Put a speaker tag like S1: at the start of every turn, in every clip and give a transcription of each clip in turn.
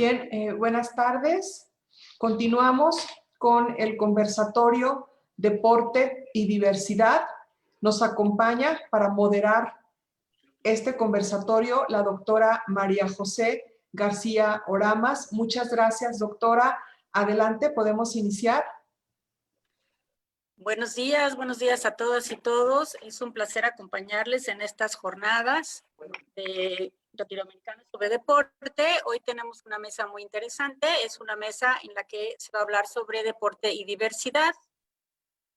S1: Bien, buenas tardes. Continuamos con el conversatorio Deporte y Diversidad. Nos acompaña para moderar este conversatorio la doctora María José García Oramas. Muchas gracias, doctora. Adelante, podemos iniciar.
S2: Buenos días a todas y todos. Es un placer acompañarles en estas jornadas de latinoamericanas sobre deporte. Hoy tenemos una mesa muy interesante. Es una mesa en la que se va a hablar sobre deporte y diversidad.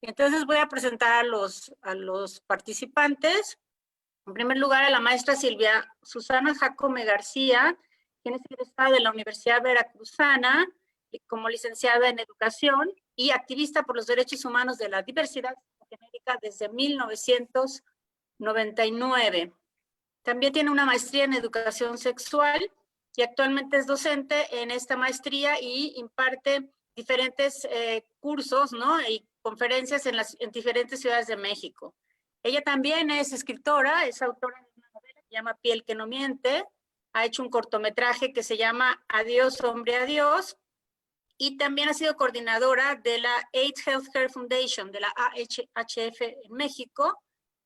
S2: Entonces voy a presentar a los participantes. En primer lugar, a la maestra Silvia Susana Jacome García, quien es egresada de la Universidad Veracruzana como licenciada en Educación y activista por los derechos humanos de la diversidad genérica desde 1999. También tiene una maestría en Educación Sexual y actualmente es docente en esta maestría y imparte diferentes cursos, ¿no? Y conferencias en diferentes ciudades de México. Ella también es escritora, es autora de una novela que se llama Piel que no miente, ha hecho un cortometraje que se llama Adiós, hombre, adiós, y también ha sido coordinadora de la AIDS Healthcare Foundation, de la AHF en México,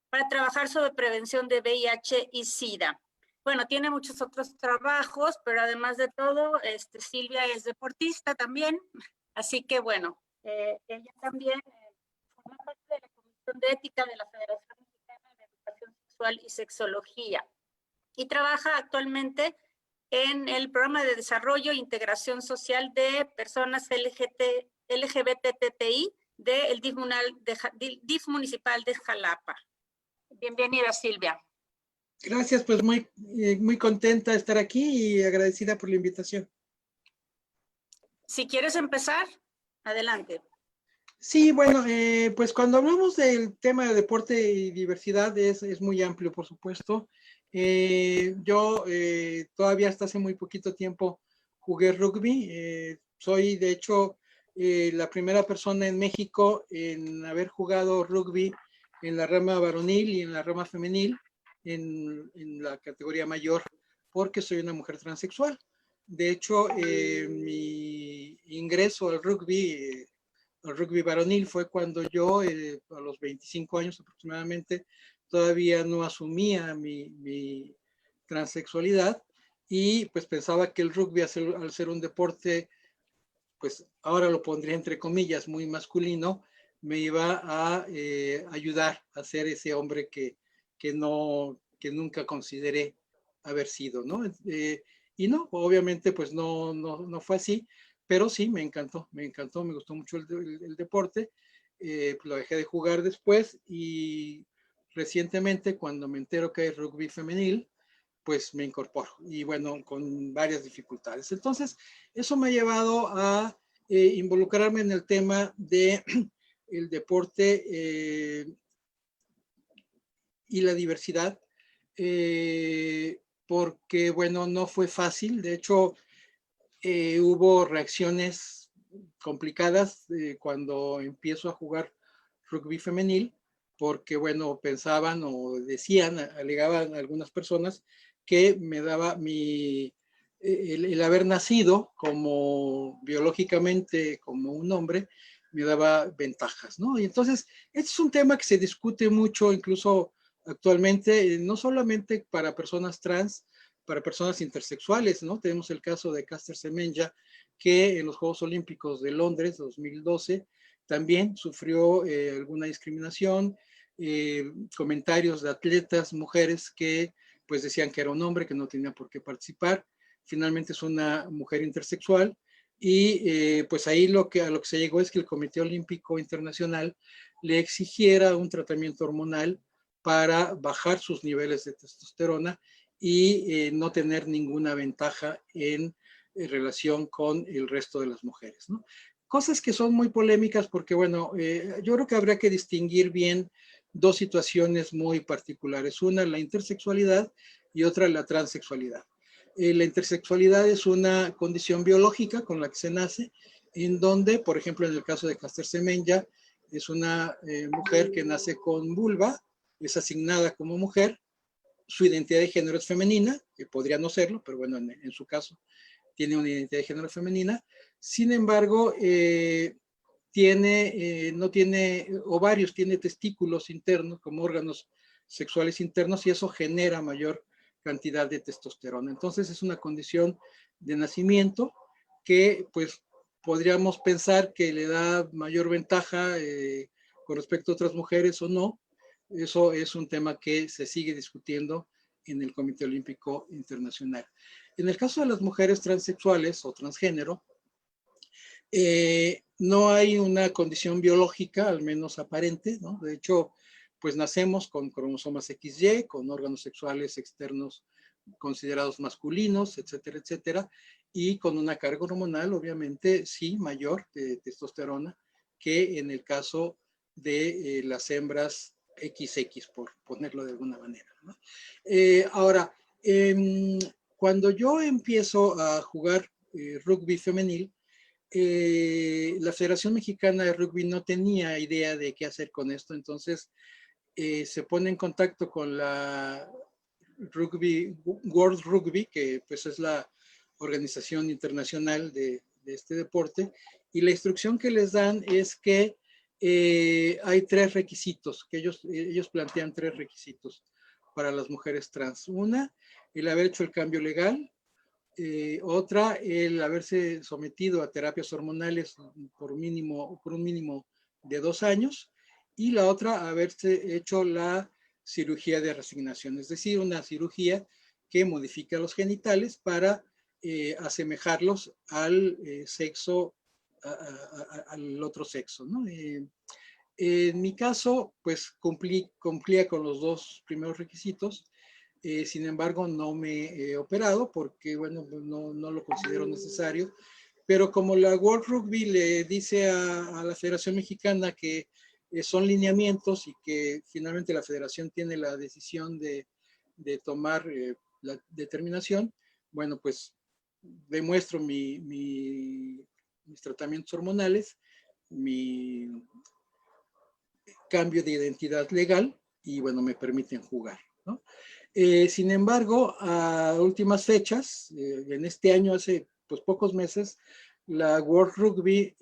S2: para trabajar sobre prevención de VIH y SIDA. Bueno, tiene muchos otros trabajos, pero además de todo, Silvia es deportista también, así que bueno, ella también forma parte de la Comisión de Ética de la Federación Mexicana de Educación Sexual y Sexología, y trabaja actualmente en el Programa de Desarrollo e Integración Social de Personas LGBTTI del DIF Municipal de Jalapa. Bienvenida, Silvia.
S3: Gracias, pues muy contenta de estar aquí y agradecida por la invitación.
S2: Si quieres empezar, adelante.
S3: Sí, bueno, pues cuando hablamos del tema de deporte y diversidad es muy amplio, por supuesto. Yo todavía hasta hace muy poquito tiempo jugué rugby. Soy, de hecho, la primera persona en México en haber jugado rugby en la rama varonil y en la rama femenil, en la categoría mayor, porque soy una mujer transexual. De hecho, mi ingreso al rugby varonil fue cuando yo, a los 25 años aproximadamente, todavía no asumía mi transexualidad y pues pensaba que el rugby, al ser un deporte, pues ahora lo pondría entre comillas, muy masculino, me iba a ayudar a ser ese hombre que nunca consideré haber sido, ¿no? Y no, obviamente pues no fue así, pero sí, me encantó, me gustó mucho el deporte. Lo dejé de jugar después y recientemente, cuando me entero que hay rugby femenil, pues me incorporo y bueno, con varias dificultades. Entonces, eso me ha llevado a involucrarme en el tema de el deporte y la diversidad, porque bueno, no fue fácil. De hecho, hubo reacciones complicadas cuando empiezo a jugar rugby femenil, porque bueno, pensaban o decían, alegaban algunas personas que me daba el haber nacido como biológicamente como un hombre, me daba ventajas, ¿no? Y entonces, este es un tema que se discute mucho, incluso actualmente, no solamente para personas trans, para personas intersexuales, ¿no? Tenemos el caso de Caster Semenya, que en los Juegos Olímpicos de Londres 2012 también sufrió alguna discriminación, comentarios de atletas, mujeres que pues decían que era un hombre, que no tenía por qué participar. Finalmente es una mujer intersexual y pues ahí a lo que se llegó es que el Comité Olímpico Internacional le exigiera un tratamiento hormonal para bajar sus niveles de testosterona y no tener ninguna ventaja en relación con el resto de las mujeres, ¿no? Cosas que son muy polémicas porque, bueno, yo creo que habría que distinguir bien dos situaciones muy particulares. Una, la intersexualidad y otra, la transexualidad. La intersexualidad es una condición biológica con la que se nace, en donde, por ejemplo, en el caso de Caster Semenya, es una mujer que nace con vulva, es asignada como mujer, su identidad de género es femenina, que podría no serlo, pero bueno, en su caso tiene una identidad de género femenina. Sin embargo, no tiene ovarios, tiene testículos internos como órganos sexuales internos, y eso genera mayor cantidad de testosterona. Entonces es una condición de nacimiento que pues podríamos pensar que le da mayor ventaja con respecto a otras mujeres o no. Eso es un tema que se sigue discutiendo en el Comité Olímpico Internacional. En el caso de las mujeres transexuales o transgénero, no hay una condición biológica, al menos aparente, ¿no? De hecho, pues nacemos con cromosomas XY, con órganos sexuales externos considerados masculinos, etcétera, etcétera, y con una carga hormonal, obviamente, sí, mayor de testosterona que en el caso de las hembras XX, por ponerlo de alguna manera, ¿no? Ahora, cuando yo empiezo a jugar rugby femenil, la Federación Mexicana de Rugby no tenía idea de qué hacer con esto, entonces se pone en contacto con la World Rugby, que pues es la organización internacional de este deporte, y la instrucción que les dan es que hay 3 requisitos, que ellos plantean 3 requisitos para las mujeres trans. Una, el haber hecho el cambio legal. Otra, el haberse sometido a terapias hormonales por un mínimo de 2 años. Y la otra, haberse hecho la cirugía de reasignación, es decir, una cirugía que modifica los genitales para asemejarlos al sexo, al otro sexo, ¿no? En mi caso, pues cumplía con los 2 primeros requisitos. Sin embargo, no me he operado porque, bueno, no lo considero necesario. Pero como la World Rugby le dice a la Federación Mexicana que son lineamientos y que finalmente la federación tiene la decisión de tomar la determinación, bueno, pues demuestro mis tratamientos hormonales, mi cambio de identidad legal y, bueno, me permiten jugar, ¿no? Sin embargo, a últimas fechas, en este año, hace pues pocos meses, la World Rugby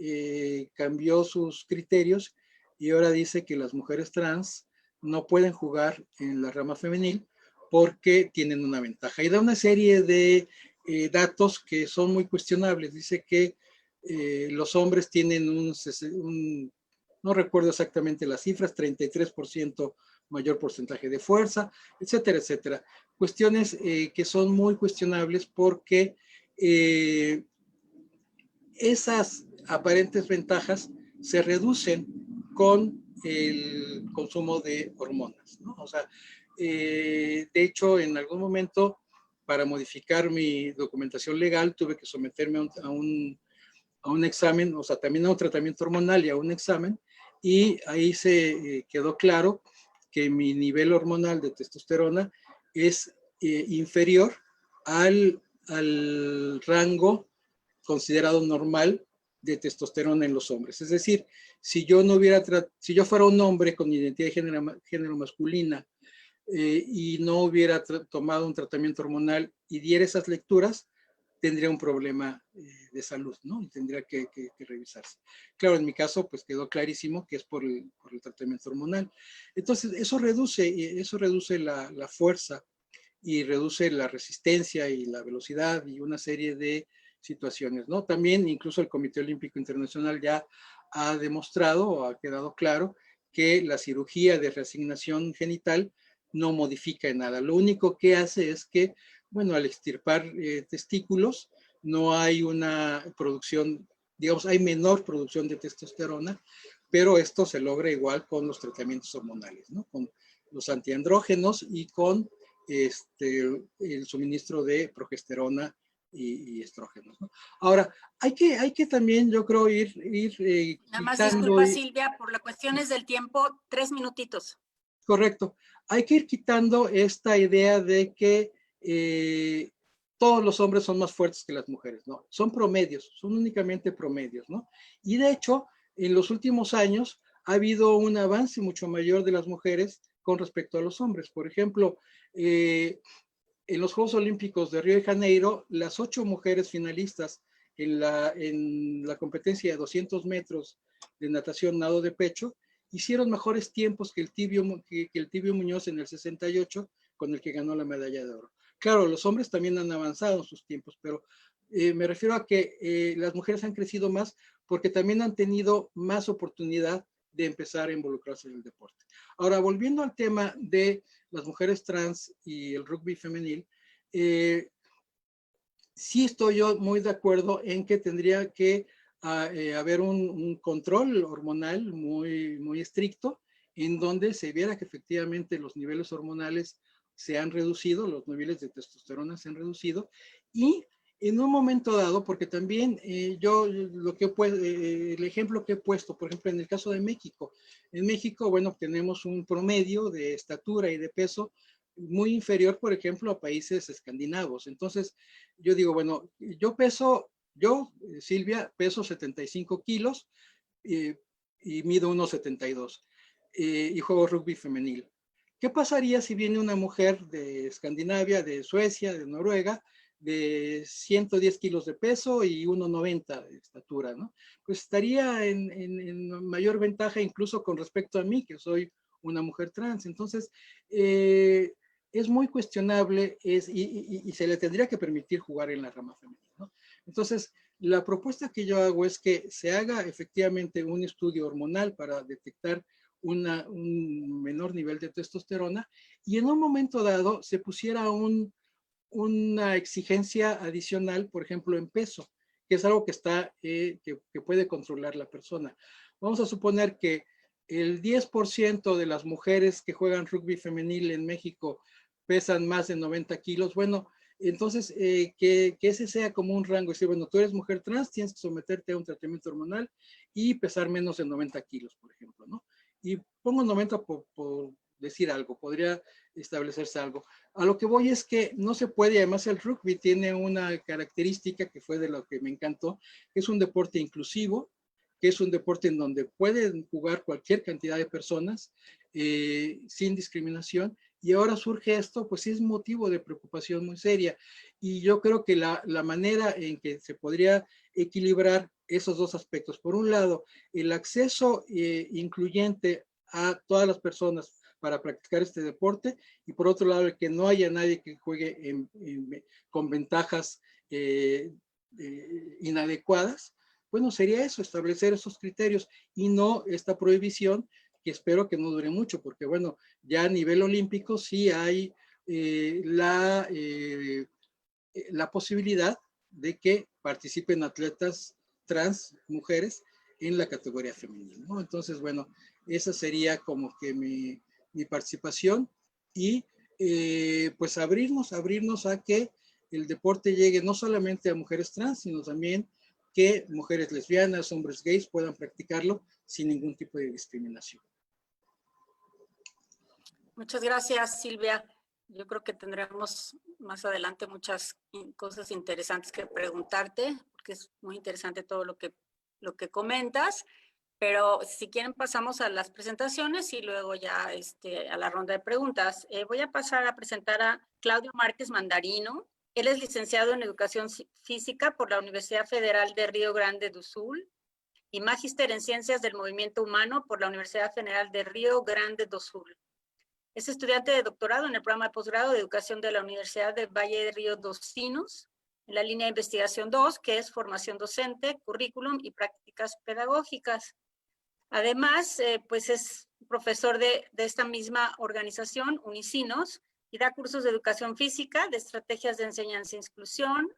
S3: cambió sus criterios y ahora dice que las mujeres trans no pueden jugar en la rama femenil porque tienen una ventaja. Y da una serie de datos que son muy cuestionables. Dice que los hombres tienen no recuerdo exactamente las cifras, 33% mayor porcentaje de fuerza, etcétera, etcétera. Cuestiones que son muy cuestionables porque esas aparentes ventajas se reducen con el consumo de hormonas, ¿no? O sea, de hecho, en algún momento, para modificar mi documentación legal, tuve que someterme a un examen, o sea, también a un tratamiento hormonal y a un examen, y ahí se quedó claro que mi nivel hormonal de testosterona es inferior al rango considerado normal de testosterona en los hombres. Es decir, si yo fuera un hombre con identidad de género masculina y no hubiera tomado un tratamiento hormonal y diera esas lecturas, tendría un problema de salud, ¿no? Y tendría que revisarse. Claro, en mi caso, pues quedó clarísimo que es por el tratamiento hormonal. Entonces, eso reduce la fuerza y reduce la resistencia y la velocidad y una serie de situaciones, ¿no? También incluso el Comité Olímpico Internacional ya ha demostrado o ha quedado claro que la cirugía de reasignación genital no modifica en nada. Lo único que hace es que, bueno, al extirpar testículos, no hay una producción, digamos, hay menor producción de testosterona, pero esto se logra igual con los tratamientos hormonales, ¿no? Con los antiandrógenos y con el suministro de progesterona y estrógenos, ¿no? Ahora, hay que también, yo creo, ir
S2: nada más disculpa, Silvia, por las cuestiones del tiempo, 3 minutitos.
S3: Correcto. Hay que ir quitando esta idea de que todos los hombres son más fuertes que las mujeres, ¿no? Son promedios, son únicamente promedios, ¿no? Y de hecho, en los últimos años ha habido un avance mucho mayor de las mujeres con respecto a los hombres. Por ejemplo, en los Juegos Olímpicos de Río de Janeiro, las 8 mujeres finalistas en la competencia de 200 metros de natación nado de pecho hicieron mejores tiempos que el Tibio Muñoz en el 68, con el que ganó la medalla de oro. Claro, los hombres también han avanzado en sus tiempos, pero me refiero a que las mujeres han crecido más porque también han tenido más oportunidad de empezar a involucrarse en el deporte. Ahora, volviendo al tema de las mujeres trans y el rugby femenil, sí estoy yo muy de acuerdo en que tendría que haber un control hormonal muy estricto, en donde se viera que efectivamente los niveles hormonales se han reducido, los niveles de testosterona se han reducido, y en un momento dado, porque también yo el ejemplo que he puesto, por ejemplo, en el caso de México, en México, bueno, tenemos un promedio de estatura y de peso muy inferior, por ejemplo, a países escandinavos. Entonces, yo digo, bueno, Silvia, peso 75 kilos y mido 1,72 y juego rugby femenil. ¿Qué pasaría si viene una mujer de Escandinavia, de Suecia, de Noruega, de 110 kilos de peso y 1,90 de estatura, ¿no? Pues estaría en mayor ventaja incluso con respecto a mí, que soy una mujer trans. Entonces, es muy cuestionable y se le tendría que permitir jugar en la rama femenina, ¿no? Entonces, la propuesta que yo hago es que se haga efectivamente un estudio hormonal para detectar un menor nivel de testosterona y en un momento dado se pusiera una exigencia adicional, por ejemplo, en peso, que es algo que que puede controlar la persona. Vamos a suponer que el 10% de las mujeres que juegan rugby femenil en México pesan más de 90 kilos. Bueno, entonces que ese sea como un rango, es decir, bueno, tú eres mujer trans, tienes que someterte a un tratamiento hormonal y pesar menos de 90 kilos, por ejemplo, ¿no? Y pongo 90 por decir algo, podría establecerse algo. A lo que voy es que no se puede, además el rugby tiene una característica que fue de lo que me encantó, que es un deporte inclusivo, que es un deporte en donde pueden jugar cualquier cantidad de personas sin discriminación. Y ahora surge esto, pues sí es motivo de preocupación muy seria. Y yo creo que la manera en que se podría equilibrar esos dos aspectos, por un lado, el acceso incluyente a todas las personas para practicar este deporte y por otro lado, el que no haya nadie que juegue con ventajas inadecuadas, bueno, sería eso, establecer esos criterios y no esta prohibición que espero que no dure mucho, porque bueno, ya a nivel olímpico sí hay la posibilidad de que participen atletas trans, mujeres, en la categoría femenina, ¿no? Entonces, bueno, esa sería como que mi participación y pues abrirnos a que el deporte llegue no solamente a mujeres trans, sino también que mujeres lesbianas, hombres gays puedan practicarlo sin ningún tipo de discriminación.
S2: Muchas gracias, Silvia. Yo creo que tendremos más adelante muchas cosas interesantes que preguntarte, porque es muy interesante todo lo que comentas. Pero si quieren pasamos a las presentaciones y luego ya a la ronda de preguntas. Voy a pasar a presentar a Claudio Márquez Mandarino. Él es licenciado en Educación Física por la Universidad Federal de Río Grande do Sul y magíster en Ciencias del Movimiento Humano por la Universidad Federal de Río Grande do Sul. Es estudiante de doctorado en el programa de posgrado de Educación de la Universidad de Valle de Río dos Sinos, en la línea de investigación 2, que es formación docente, currículum y prácticas pedagógicas. Además, pues es profesor de esta misma organización, Unisinos, y da cursos de educación física, de estrategias de enseñanza e inclusión,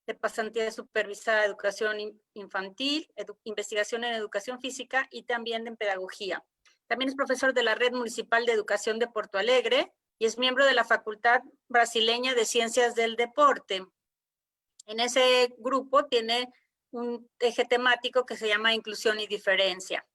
S2: de pasantía supervisada de educación infantil, investigación en educación física y también en pedagogía. También es profesor de la Red Municipal de Educación de Porto Alegre y es miembro de la Facultad Brasileña de Ciencias del Deporte. En ese grupo tiene un eje temático que se llama Inclusión y Diferencia.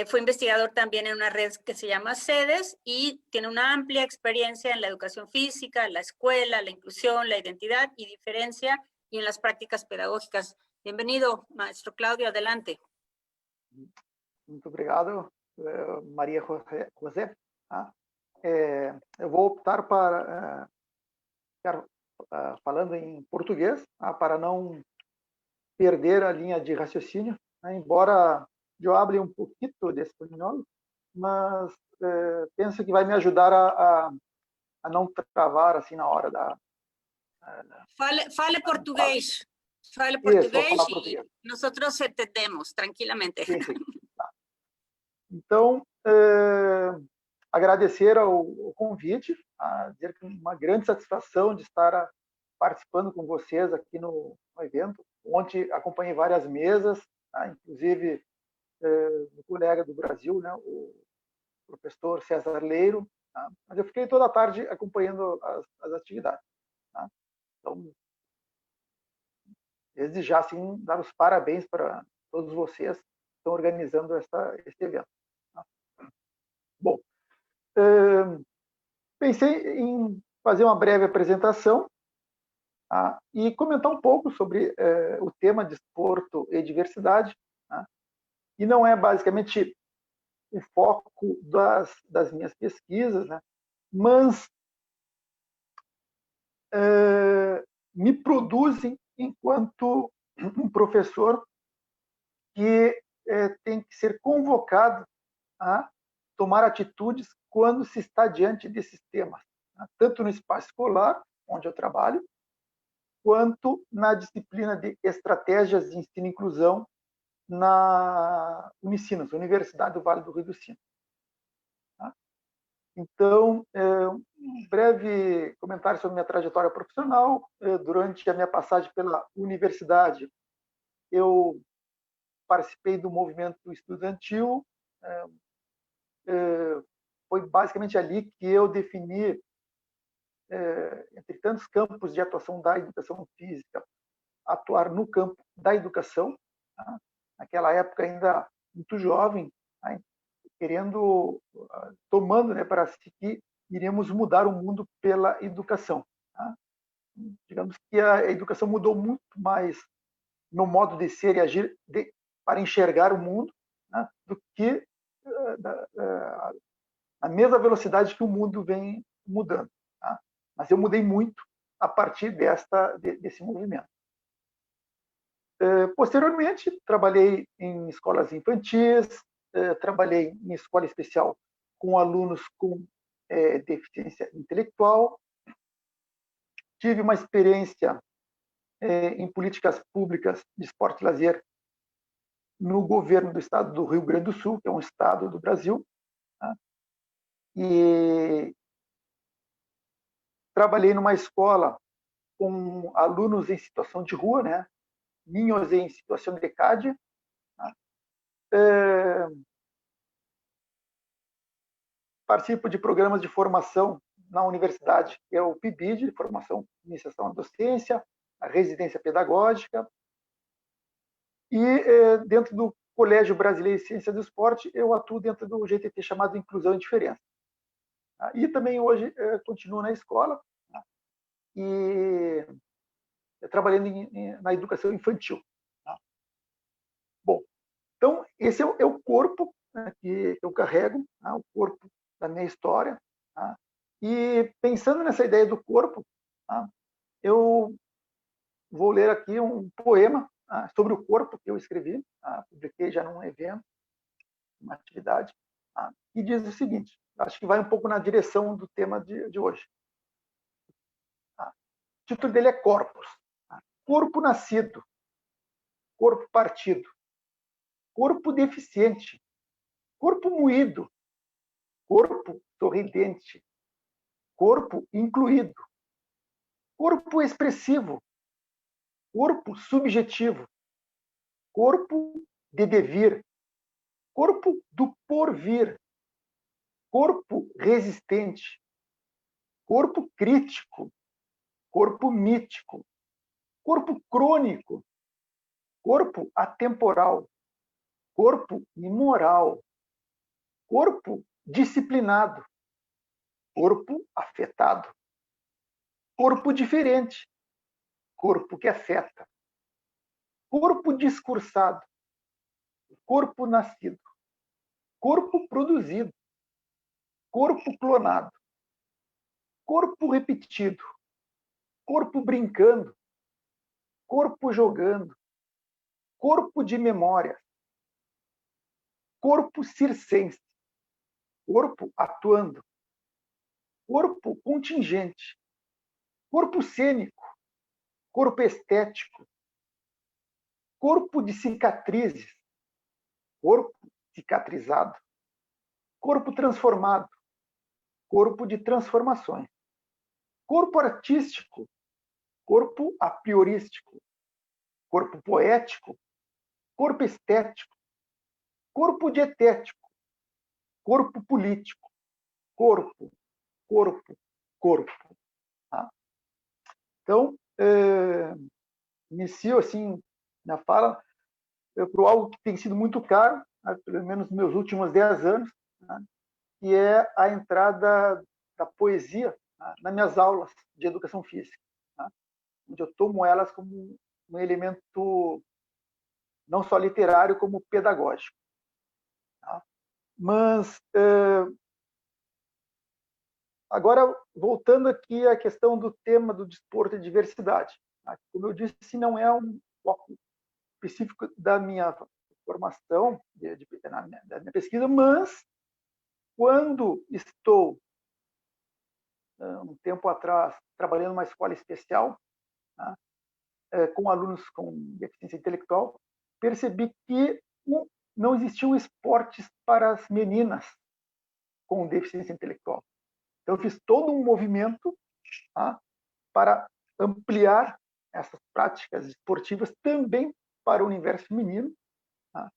S2: Fue investigador también en una red que se llama SEDES y tiene una amplia experiencia en la educación física, la escuela, la inclusión, la identidad y diferencia y en las prácticas pedagógicas. Bienvenido, maestro Claudio, adelante.
S4: Muito obrigado, Maria José. Eu vou optar para ficar falando em português, para não perder a linha de raciocínio, né? Embora eu hable um pouquinho de espanhol, mas penso que vai me ajudar a não travar assim na hora da...
S2: Fale português. Fale
S4: Isso, vou
S2: português
S4: falar
S2: y
S4: português.
S2: nosotros entendemos tranquilamente.
S4: Sim, sim. Tá. Então, agradecer o convite, dizer que é uma grande satisfação de estar participando com vocês aqui no evento. Ontem acompanhei várias mesas, tá? Inclusive do colega do Brasil, né, o professor César Leiro, tá? Mas eu fiquei toda a tarde acompanhando as atividades. Tá? Então, desde já, assim, dar os parabéns para todos vocês que estão organizando esse evento. Tá? Bom, pensei em fazer uma breve apresentação e comentar um pouco sobre o tema desporto e diversidade. Tá? E não é basicamente o foco das minhas pesquisas, né? Mas me produzem enquanto um professor que tem que ser convocado a tomar atitudes quando se está diante desses temas, né? Tanto no espaço escolar, onde eu trabalho, quanto na disciplina de estratégias de ensino e inclusão na Unicinos, Universidade do Vale do Rio dos Sinos. Tá? Então, um breve comentário sobre minha trajetória profissional. Durante a minha passagem pela universidade, eu participei do movimento estudantil. Foi basicamente ali que eu defini, entre tantos campos de atuação da educação física, atuar no campo da educação. Tá? Naquela época ainda muito jovem, tá? Tomando, né, para si que iríamos mudar o mundo pela educação. Tá? Digamos que a educação mudou muito mais no modo de ser e agir para enxergar o mundo, né, do que a mesma velocidade que o mundo vem mudando. Tá? Mas eu mudei muito a partir desse movimento. Posteriormente, trabalhei em escolas infantis, trabalhei em escola especial com alunos com deficiência intelectual, tive uma experiência em políticas públicas de esporte e lazer no governo do estado do Rio Grande do Sul, que é um estado do Brasil, tá? E trabalhei numa escola com alunos em situação de rua, né? Ninhos em situação de CAD. Tá? Participo de programas de formação na universidade, que é o PIBID, Formação e Iniciação à Docência, a residência pedagógica. E dentro do Colégio Brasileiro de Ciência do Esporte, eu atuo dentro do GTT chamado Inclusão e Diferença. E também hoje continuo na escola, tá? E trabalhando na educação infantil. Tá? Bom, então esse é o corpo, né, que eu carrego, tá? O corpo da minha história. Tá? E pensando nessa ideia do corpo, tá? Eu vou ler aqui um poema sobre o corpo que eu escrevi, publiquei já num evento, uma atividade, e diz o seguinte, acho que vai um pouco na direção do tema de hoje. O título dele é Corpos. Corpo nascido, corpo partido, corpo deficiente, corpo moído, corpo sorridente, corpo incluído, corpo expressivo, corpo subjetivo, corpo de devir, corpo do porvir, corpo resistente, corpo crítico, corpo mítico, corpo crônico, corpo atemporal, corpo imoral, corpo disciplinado, corpo afetado, corpo diferente, corpo que afeta, corpo discursado, corpo nascido, corpo produzido, corpo clonado, corpo repetido, corpo brincando, corpo jogando, corpo de memória, corpo circense, corpo atuando, corpo contingente, corpo cênico, corpo estético, corpo de cicatrizes, corpo cicatrizado, corpo transformado, corpo de transformações, corpo artístico, corpo a priorístico, corpo poético, corpo estético, corpo dietético, corpo político, corpo, corpo, corpo. Tá? Então, inicio assim na fala para algo que tem sido muito caro, né, pelo menos nos meus últimos 10 anos, né, que é a entrada da poesia, né, nas minhas aulas de educação física, né, onde eu tomo elas como um elemento não só literário, como pedagógico. Tá? Mas, agora, voltando aqui à questão do tema do desporto e diversidade. Tá? Como eu disse, não é um foco específico da minha formação, da minha pesquisa, mas quando estou, um tempo atrás, trabalhando numa escola especial, tá? Com alunos com deficiência intelectual, percebi que não existiam esportes para as meninas com deficiência intelectual. Então, eu fiz todo um movimento, tá, para ampliar essas práticas esportivas também para o universo feminino. Tá?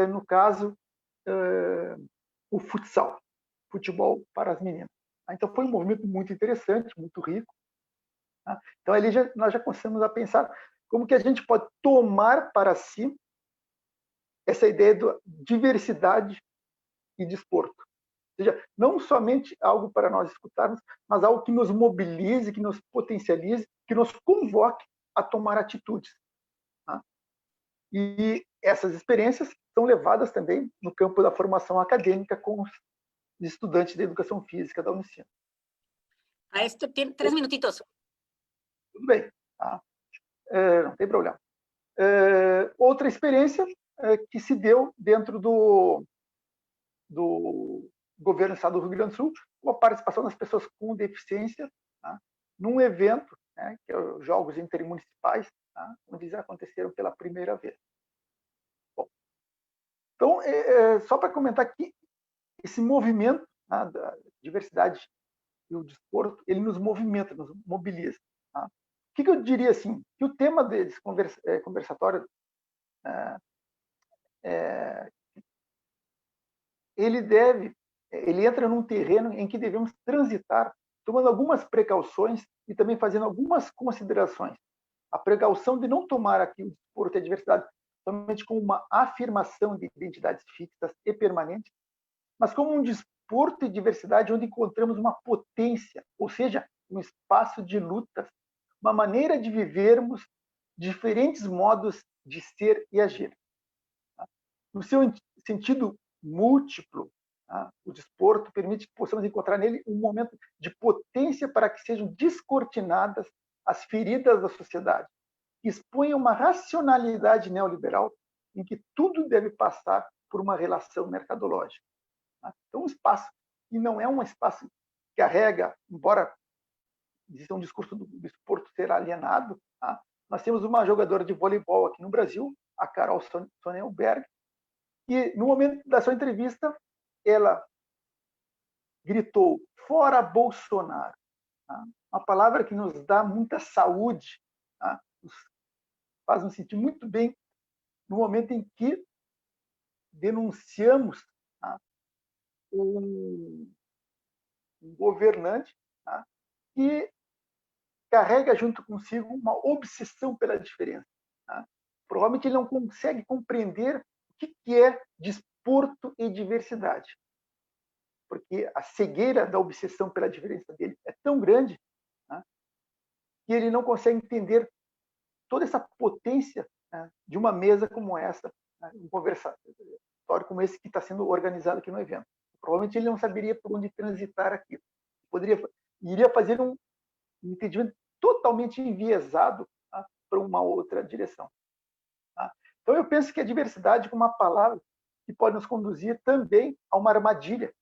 S4: No caso, o futsal, futebol para as meninas. Então, foi um movimento muito interessante, muito rico. Tá? Então, ali nós já começamos a pensar como que a gente pode tomar para si essa ideia de diversidade e desporto. Ou seja, não somente algo para nós escutarmos, mas algo que nos mobilize, que nos potencialize, que nos convoque a tomar atitudes. Tá? E essas experiências são levadas também no campo da formação acadêmica com os estudantes de educação física da Unicino.
S2: A esto tiene 3 minutitos.
S4: Tudo bem, tá? Não tem problema. Outra experiência que se deu dentro do governo do estado do Rio Grande do Sul, com a participação das pessoas com deficiência, tá? Num evento, né, que é os Jogos Intermunicipais, tá? Onde eles aconteceram pela primeira vez. Bom, então, só para comentar que esse movimento, tá, da diversidade e o desporto, ele nos movimenta, nos mobiliza. Tá? O que eu diria assim? Que o tema desse conversatório ele entra num terreno em que devemos transitar, tomando algumas precauções e também fazendo algumas considerações. A precaução de não tomar aqui o desporto e a diversidade somente como uma afirmação de identidades fixas e permanentes, mas como um desporto e diversidade onde encontramos uma potência, ou seja, um espaço de lutas, uma maneira de vivermos diferentes modos de ser e agir. No seu sentido múltiplo, o desporto permite que possamos encontrar nele um momento de potência para que sejam descortinadas as feridas da sociedade, que exponham uma racionalidade neoliberal em que tudo deve passar por uma relação mercadológica. Então, um espaço que não é um espaço que carrega, embora exista um discurso do desporto ser alienado, nós temos uma jogadora de voleibol aqui no Brasil, a Carol Sonnenberg, e no momento da sua entrevista, ela gritou, fora Bolsonaro. Tá? Uma palavra que nos dá muita saúde, tá? Nos faz nos sentir muito bem no momento em que denunciamos, tá, um governante, tá, que carrega junto consigo uma obsessão pela diferença. Tá? Provavelmente ele não consegue compreender o que é desporto e diversidade, porque a cegueira da obsessão pela diferença dele é tão grande, né, que ele não consegue entender toda essa potência, né, de uma mesa como essa, né, um conversatório como esse que está sendo organizado aqui no evento. Provavelmente ele não saberia por onde transitar aqui. Iria fazer um um entendimento totalmente enviesado, tá, para uma outra direção. Tá? Então, eu penso que a diversidade é uma palavra que pode nos conduzir também a uma armadilha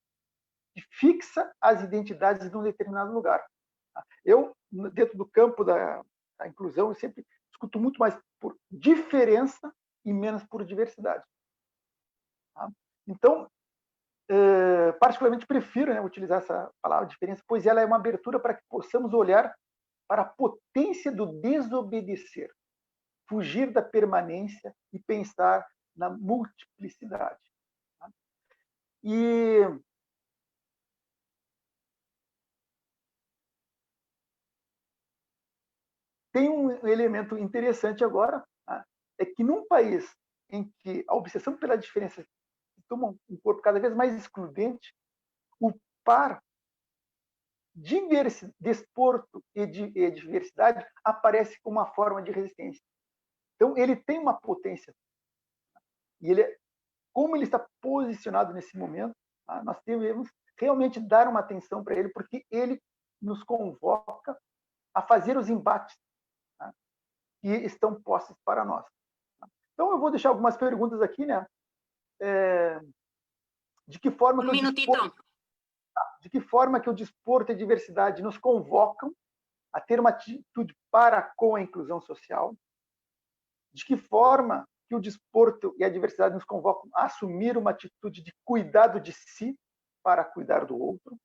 S4: que fixa as identidades de um determinado lugar. Tá? Eu, dentro do campo da inclusão, eu sempre escuto muito mais por diferença e menos por diversidade. Tá? Então, particularmente prefiro, né, utilizar essa palavra diferença, pois ela é uma abertura para que possamos olhar para a potência do desobedecer, fugir da permanência e pensar na multiplicidade. Tá? E tem um elemento interessante agora, tá? É que num país em que a obsessão pela diferença toma um corpo cada vez mais excludente, o par desporto e diversidade aparece como uma forma de resistência. Então, ele tem uma potência. E como ele está posicionado nesse momento, tá? Nós devemos realmente dar uma atenção para ele, porque ele nos convoca a fazer os embates, tá, que estão postos para nós. Tá? Então, eu vou deixar algumas perguntas aqui, né? De que forma que o desporto e a diversidade nos convocam a ter uma atitude para com a inclusão social? De que forma que o desporto e a diversidade nos convocam a assumir uma atitude de cuidado de si para cuidar do outro?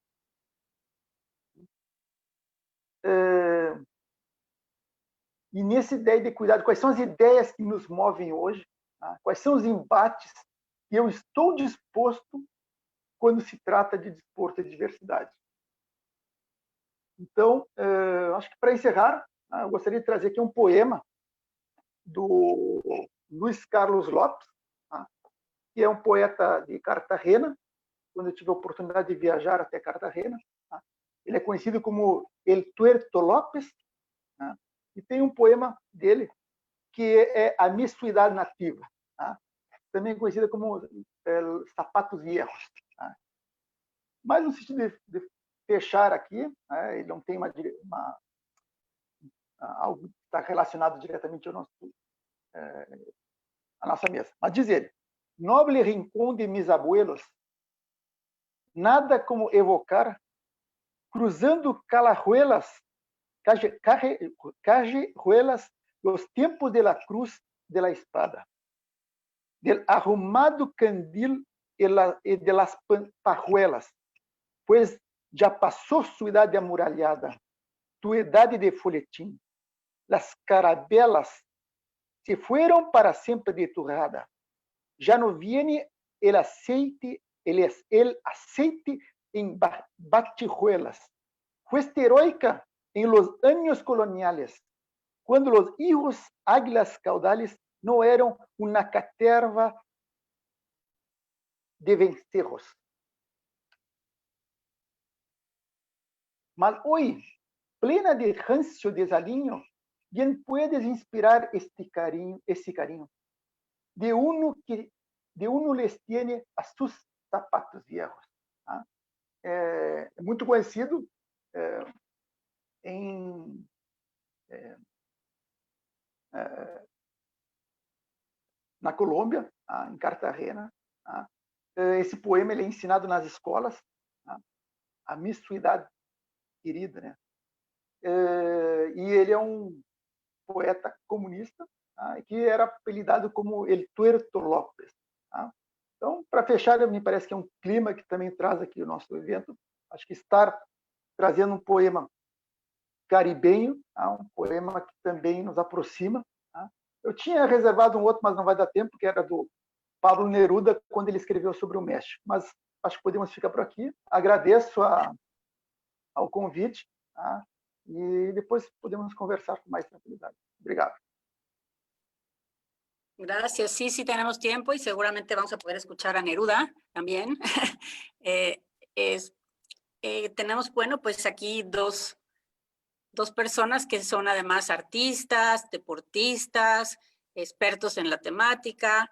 S4: E nessa ideia de cuidado, quais são as ideias que nos movem hoje? Tá? Quais são os embates que eu estou disposto quando se trata de desporto e diversidade? Então, acho que para encerrar, eu gostaria de trazer aqui um poema do Luiz Carlos Lopes, que é um poeta de Cartagena, quando eu tive a oportunidade de viajar até Cartagena. Ele é conhecido como El Tuerto Lopes, e tem um poema dele que é A Miscuidade Nativa, também conhecida como Sapatos Viejos. Mas no sentido de fechar aqui, ele não tem algo que está relacionado diretamente ao a nossa mesa. Mas diz ele: noble rincón de mis abuelos, nada como evocar, cruzando callejuelas, los tiempos de la cruz de la espada, del arrumado candil y de las pajuelas, pues ya pasó su edad amurallada, tu edad de folletín. Las carabelas se fueron para siempre de tu rada. Ya no viene el aceite en batijuelas. Fuiste heroica en los años coloniales, cuando los hijos águilas caudales no eran una caterva de vencejos. Mas hoy, plena de rancio desalinho, bien puedes inspirar ese cariño de uno les tiene a sus zapatos viejos. É muito conhecido na Colômbia, em Cartagena. Esse poema ele é ensinado nas escolas, a miscuidade querida, né? E ele é um poeta comunista, que era apelidado como El Tuerto Lopes. Então, para fechar, me parece que é um clima que também traz aqui o nosso evento. Acho que estar trazendo um poema caribenho, um poema que também nos aproxima. Eu tinha reservado um outro, mas não vai dar tempo, que era do Pablo Neruda, quando ele escreveu sobre o México. Mas acho que podemos ficar por aqui. Agradeço ao convite, e depois podemos conversar com mais tranquilidade. Obrigado.
S2: Gracias. Sí, sí tenemos tiempo y seguramente vamos a poder escuchar a Neruda también. Tenemos, bueno, pues aquí dos personas que son además artistas, deportistas, expertos en la temática.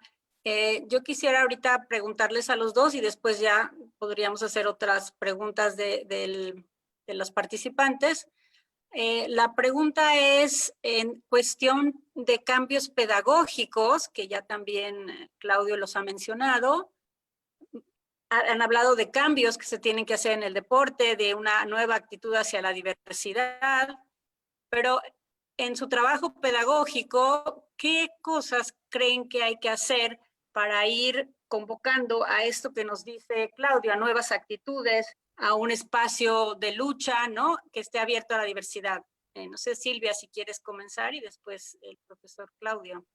S2: Yo quisiera ahorita preguntarles a los dos y después ya podríamos hacer otras preguntas de los participantes. La pregunta es en cuestión de cambios pedagógicos, que ya también Claudio los ha mencionado. Han hablado de cambios que se tienen que hacer en el deporte, de una nueva actitud hacia la diversidad, pero en su trabajo pedagógico, ¿qué cosas creen que hay que hacer para ir convocando a esto que nos dice Claudio, a nuevas actitudes, a un espacio de lucha, ¿no? Que esté abierto a la diversidad? No sé, Silvia, si quieres comenzar y después el profesor Claudio.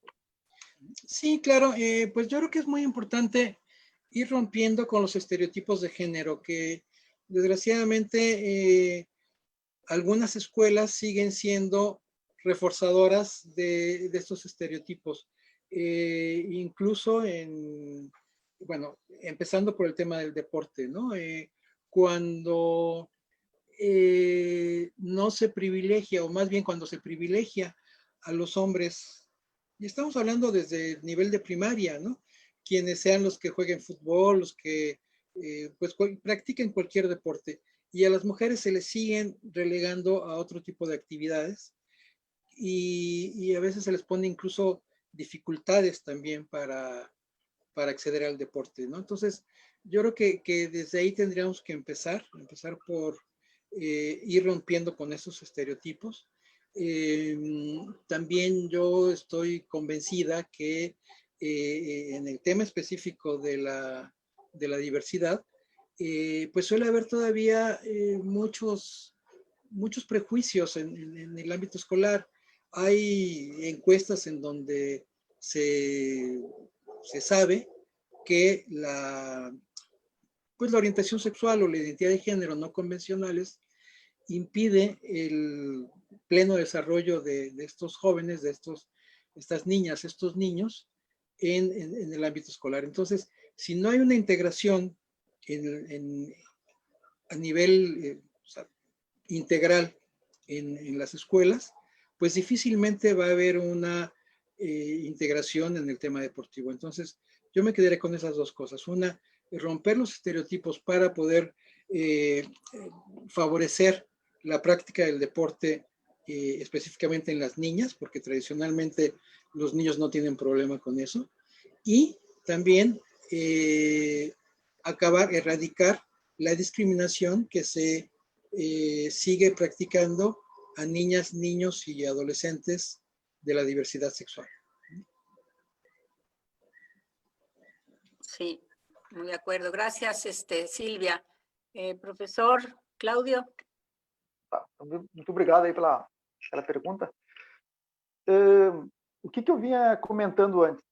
S3: Sí, claro, pues yo creo que es muy importante ir rompiendo con los estereotipos de género que desgraciadamente algunas escuelas siguen siendo reforzadoras de estos estereotipos. Incluso bueno, empezando por el tema del deporte, ¿no? Cuando no se privilegia, o más bien cuando se privilegia a los hombres, y estamos hablando desde el nivel de primaria, ¿no? Quienes sean los que jueguen fútbol, los que pues practiquen cualquier deporte, y a las mujeres se les siguen relegando a otro tipo de actividades, y a veces se les pone incluso dificultades también para acceder al deporte, ¿no? Entonces, yo creo que desde ahí tendríamos que empezar por ir rompiendo con esos estereotipos. También yo estoy convencida que en el tema específico de la diversidad, pues suele haber todavía muchos prejuicios en el ámbito escolar. Hay encuestas en donde se sabe que pues la orientación sexual o la identidad de género no convencionales impide el pleno desarrollo de estos jóvenes, de estas niñas, estos niños en el ámbito escolar. Entonces, si no hay una integración a nivel o sea, integral en las escuelas, pues difícilmente va a haber una integración en el tema deportivo. Entonces, yo me quedaré con esas dos cosas. Una, romper los estereotipos para poder favorecer la práctica del deporte, específicamente en las niñas, porque tradicionalmente los niños no tienen problema con eso. Y también erradicar la discriminación que se sigue practicando a niñas, niños y adolescentes de la diversidad sexual.
S2: Sí, muy de acuerdo. Gracias, Silvia. Professor Claudio.
S4: Muito obrigado aí pela pergunta. O que eu vinha comentando antes?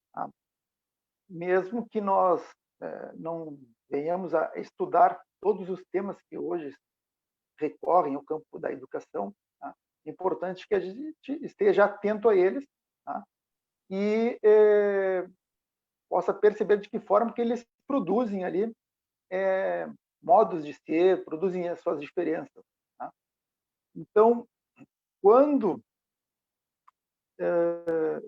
S4: Mesmo que nós não venhamos a estudar todos os temas que hoje recorrem ao campo da educação, tá? É importante que a gente esteja atento a eles, tá? E possa perceber de que forma que eles produzem ali modos de ser, produzem as suas diferenças. Tá? Então, quando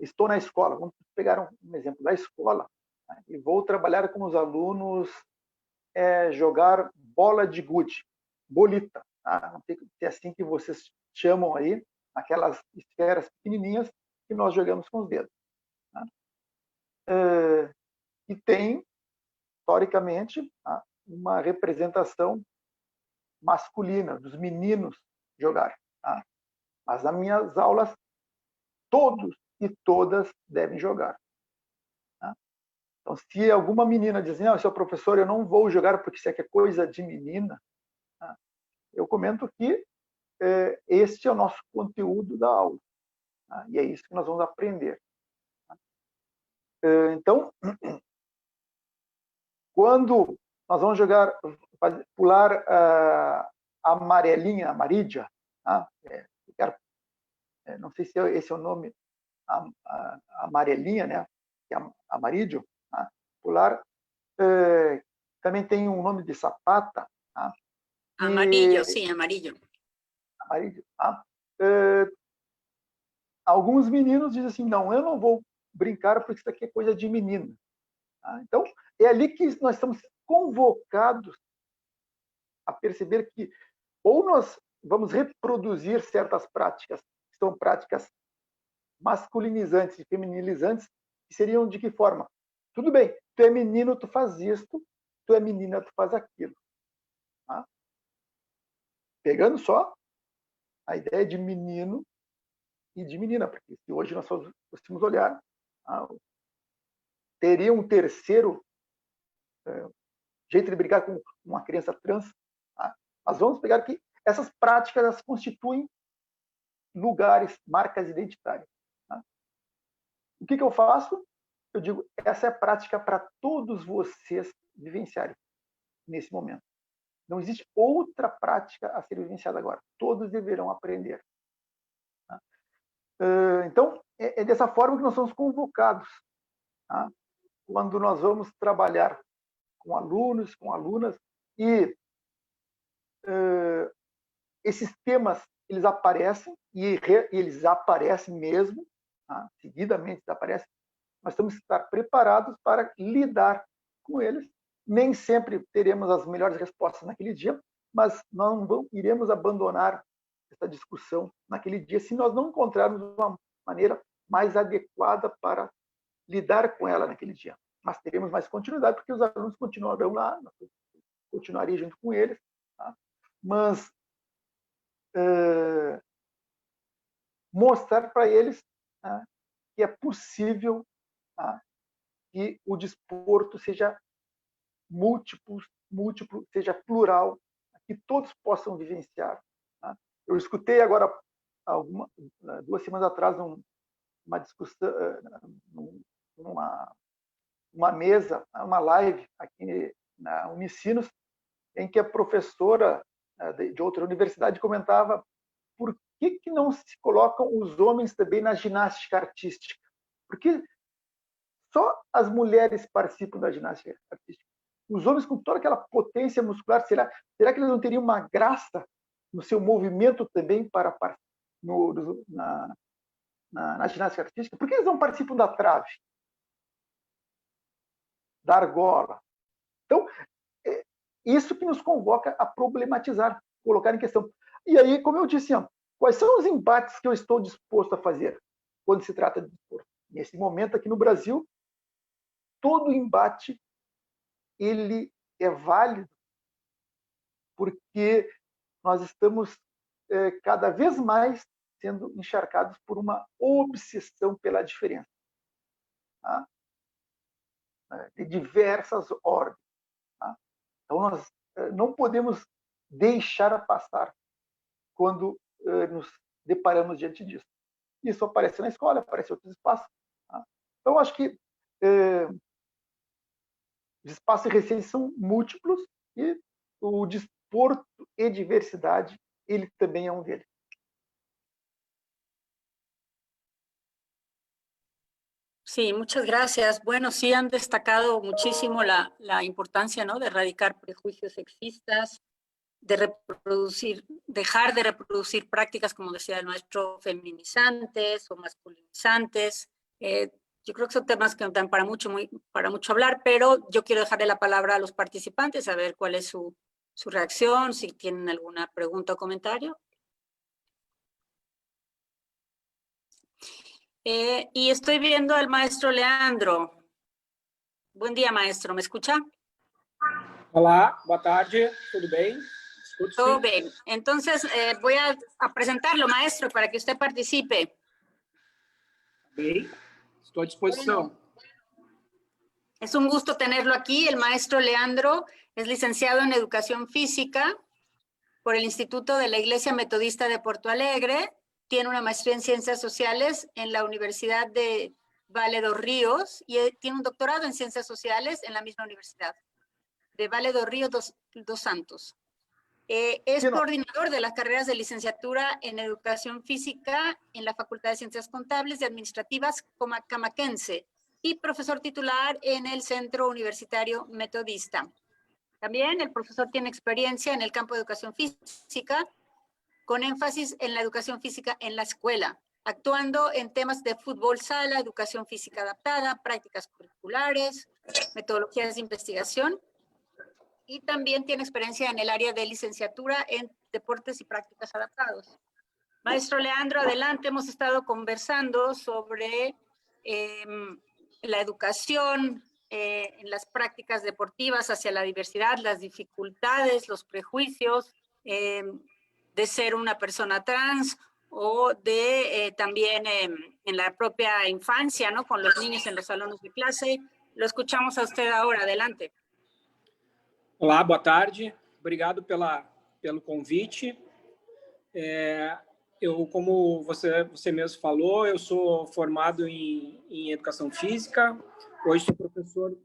S4: estou na escola, vamos pegar um exemplo da escola, tá? E vou trabalhar com os alunos jogar bola de gude, bolita, tá? Não tem que ser assim que vocês chamam aí, aquelas esferas pequenininhas que nós jogamos com os dedos. Tá? E tem, historicamente, tá? Uma representação masculina, dos meninos jogarem. Tá? Mas nas minhas aulas, todos e todas devem jogar. Tá? Então, se alguma menina diz, não, seu professor, eu não vou jogar porque isso aqui é coisa de menina, tá? Eu comento que este é o nosso conteúdo da aula. Tá? E é isso que nós vamos aprender. Tá? Então, quando nós vamos pular a amarelinha, amarídia, tá? Não sei se esse é o nome, amarelinha, né? Que é amarídio, tá? Pular, também tem um nome de sapata. Tá?
S2: Amarillo, sim, amarillo.
S4: Amarillo, tá? Alguns meninos dizem assim, não, eu não vou brincar porque isso aqui é coisa de menina. Tá? Então, é ali que nós estamos convocados a perceber que ou nós vamos reproduzir certas práticas, que são práticas masculinizantes e feminilizantes, que seriam de que forma? Tudo bem, tu é menino, tu faz isto, tu é menina, tu faz aquilo. Tá? Pegando só a ideia de menino e de menina, porque se hoje nós fossemos olhar, teria um terceiro jeito de brigar com uma criança trans. Tá? Mas vamos pegar que essas práticas elas constituem lugares, marcas identitárias. Tá? O que eu faço? Eu digo, essa é a prática para todos vocês vivenciarem nesse momento. Não existe outra prática a ser vivenciada agora. Todos deverão aprender. Tá? Então, é dessa forma que nós somos convocados. Tá? Quando nós vamos trabalhar com alunos, com alunas, e esses temas eles aparecem, e eles aparecem mesmo, tá? Seguidamente aparecem, nós temos que estar preparados para lidar com eles. Nem sempre teremos as melhores respostas naquele dia, mas não iremos abandonar essa discussão naquele dia se nós não encontrarmos uma maneira mais adequada para lidar com ela naquele dia. Mas teremos mais continuidade, porque os alunos continuarão lá, continuaria junto com eles, tá? Mas mostrar para eles, tá, que é possível, tá, que o desporto seja múltiplo, seja plural, que todos possam vivenciar. Tá? Eu escutei agora, 2 semanas atrás, uma discussão, uma mesa, uma live aqui na Unicinos, em que a professora de outra universidade comentava por que não se colocam os homens também na ginástica artística? Porque só as mulheres participam da ginástica artística. Os homens com toda aquela potência muscular, será que eles não teriam uma graça no seu movimento também na ginástica artística? Por que eles não participam da trave? Da argola? Então, isso que nos convoca a problematizar, colocar em questão. E aí, como eu disse, quais são os embates que eu estou disposto a fazer quando se trata de desporto? Nesse momento, aqui no Brasil, todo embate ele é válido porque nós estamos cada vez mais sendo encharcados por uma obsessão pela diferença, tá? De diversas ordens. Tá? Então, nós não podemos deixar passar quando nos deparamos diante disso. Isso aparece na escola, aparece em outros espaços. Tá? Então, acho que os espaços recentes são múltiplos e o desporto e diversidade, ele também é um deles.
S2: Sí, muchas gracias. Bueno, sí han destacado muchísimo la importancia, ¿no?, de erradicar prejuicios sexistas, de dejar de reproducir prácticas, como decía el maestro, feminizantes o masculinizantes. Yo creo que son temas que dan para mucho hablar, pero yo quiero dejarle la palabra a los participantes, a ver cuál es su reacción, si tienen alguna pregunta o comentario. Y estoy viendo al maestro Leandro. Buen día, maestro, ¿me escucha?
S5: Olá, boa tarde, tudo bem? Escuto,
S2: Todo
S5: sim.
S2: bien. Entonces, voy a presentarlo, maestro, para que usted participe.
S5: Bem, estou à disposição.
S2: Bueno, es un gusto tenerlo aquí. El maestro Leandro es licenciado en Educación Física por el Instituto de la Iglesia Metodista de Porto Alegre. Tiene una maestría en Ciencias Sociales en la Universidad de Vale dos Ríos y tiene un doctorado en Ciencias Sociales en la misma universidad de Vale dos Ríos dos Santos. Es coordinador de las carreras de licenciatura en Educación Física en la Facultad de Ciencias Contables y Administrativas Camaquense y profesor titular en el Centro Universitario Metodista. También el profesor tiene experiencia en el campo de educación física, con énfasis en la educación física en la escuela, actuando en temas de fútbol sala, educación física adaptada, prácticas curriculares, metodologías de investigación. y también tiene experiencia en el área de licenciatura en deportes y prácticas adaptados. Maestro Leandro, adelante. Hemos estado conversando sobre la educación en las prácticas deportivas hacia la diversidad, las dificultades, los prejuicios de ser una persona trans o de también en la propia infancia, ¿no? Con los niños en los salones de clase. Lo escuchamos a usted ahora. Adelante.
S5: Olá, boa tarde. Obrigado pelo convite. Eu, como você mesmo falou, eu sou formado em Educação Física. Hoje sou professor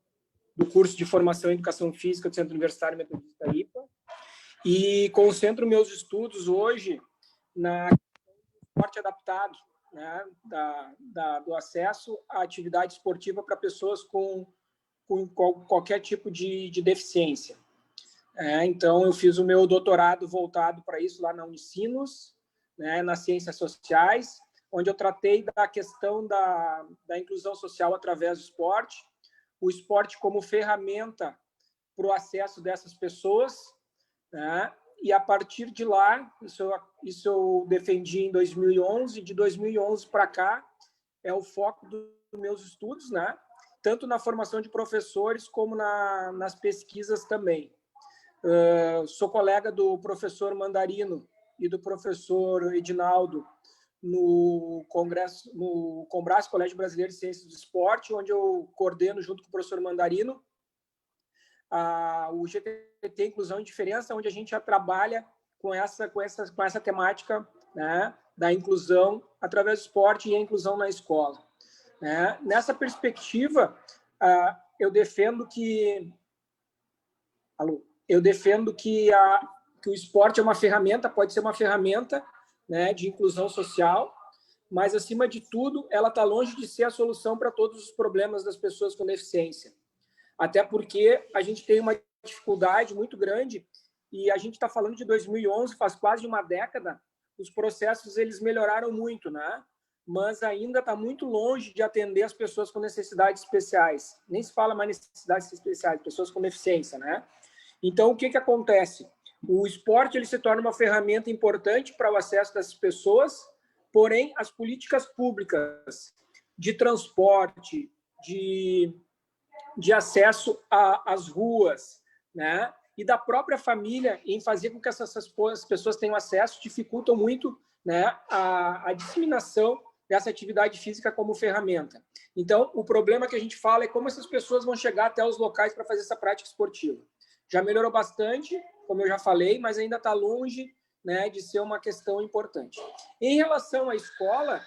S5: do curso de Formação em Educação Física do Centro Universitário Metodista IPA. E concentro meus estudos hoje na esporte adaptado, né, do acesso à atividade esportiva para pessoas com qualquer tipo de deficiência. Então, eu fiz o meu doutorado voltado para isso lá na Unicinos, né, nas Ciências Sociais, onde eu tratei da questão da inclusão social através do esporte, o esporte como ferramenta para o acesso dessas pessoas, né, e a partir de lá, isso eu defendi em 2011, de 2011 para cá, é o foco dos meus estudos, né, tanto na formação de professores como nas pesquisas também. Sou colega do professor Mandarino e do professor Edinaldo no Combrás, Colégio Brasileiro de Ciências do Esporte, onde eu coordeno junto com o professor Mandarino o GTT Inclusão e Diferença, onde a gente já trabalha com essa temática, né, da inclusão através do esporte e a inclusão na escola. Nessa perspectiva, eu defendo que o esporte é uma ferramenta, pode ser uma ferramenta, né, de inclusão social, mas, acima de tudo, ela está longe de ser a solução para todos os problemas das pessoas com deficiência. Até porque a gente tem uma dificuldade muito grande, e a gente está falando de 2011, faz quase uma década, os processos eles melhoraram muito, né? Mas ainda está muito longe de atender as pessoas com necessidades especiais. Nem se fala mais necessidades especiais, pessoas com deficiência, né? Então, o que acontece? O esporte ele se torna uma ferramenta importante para o acesso dessas pessoas, porém, as políticas públicas de transporte, de acesso às ruas, né, e da própria família em fazer com que essas pessoas tenham acesso, dificultam muito, né, a disseminação dessa atividade física como ferramenta. Então, o problema que a gente fala é como essas pessoas vão chegar até os locais para fazer essa prática esportiva. Já melhorou bastante, como eu já falei, mas ainda está longe, né, de ser uma questão importante. Em relação à escola,